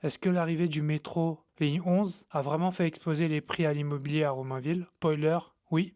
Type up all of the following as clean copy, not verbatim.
Est-ce que l'arrivée du métro ligne 11 a vraiment fait exploser les prix à l'immobilier à Romainville? Spoiler, oui,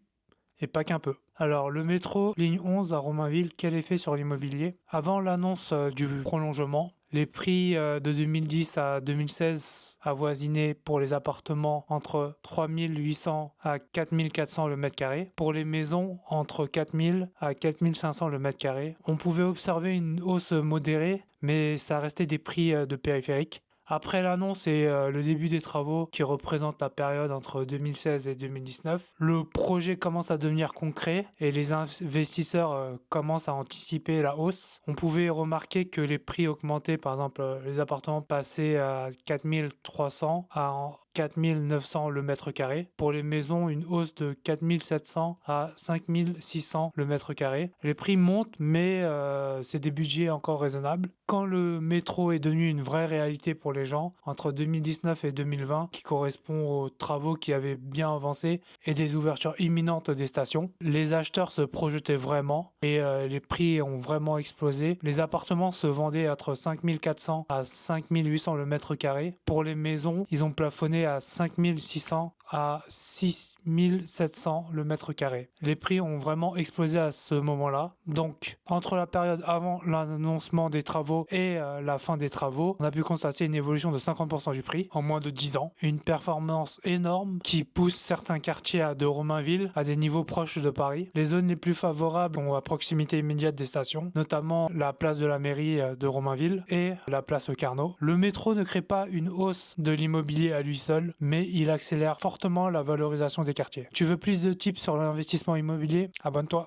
et pas qu'un peu. Alors, le métro ligne 11 à Romainville, quel effet sur l'immobilier? Avant l'annonce du prolongement, les prix de 2010 à 2016 avoisinaient pour les appartements entre 3800 à 4400 le mètre carré. Pour les maisons, entre 4000 à 4500 le mètre carré. On pouvait observer une hausse modérée, mais ça restait des prix de périphérique. Après l'annonce et le début des travaux qui représentent la période entre 2016 et 2019, le projet commence à devenir concret et les investisseurs commencent à anticiper la hausse. On pouvait remarquer que les prix augmentaient, par exemple les appartements passaient à 4300 à 4900 le mètre carré. Pour les maisons, une hausse de 4700 à 5600 le mètre carré. Les prix montent, mais c'est des budgets encore raisonnables. Quand le métro est devenu une vraie réalité pour les gens, entre 2019 et 2020, qui correspond aux travaux qui avaient bien avancé et des ouvertures imminentes des stations, les acheteurs se projetaient vraiment et les prix ont vraiment explosé. Les appartements se vendaient entre 5400 à 5800 le mètre carré. Pour les maisons, ils ont plafonné à 5600 à 6700 le mètre carré. Les prix ont vraiment explosé à ce moment-là. Donc, entre la période avant l'annoncement des travaux et la fin des travaux, on a pu constater une évolution de 50% du prix en moins de 10 ans. Une performance énorme qui pousse certains quartiers de Romainville à des niveaux proches de Paris. Les zones les plus favorables sont à proximité immédiate des stations, notamment la place de la mairie de Romainville et la place Carnot. Le métro ne crée pas une hausse de l'immobilier à lui seul, mais il accélère fortement la valorisation des quartiers. Tu veux plus de tips sur l'investissement immobilier? Abonne-toi.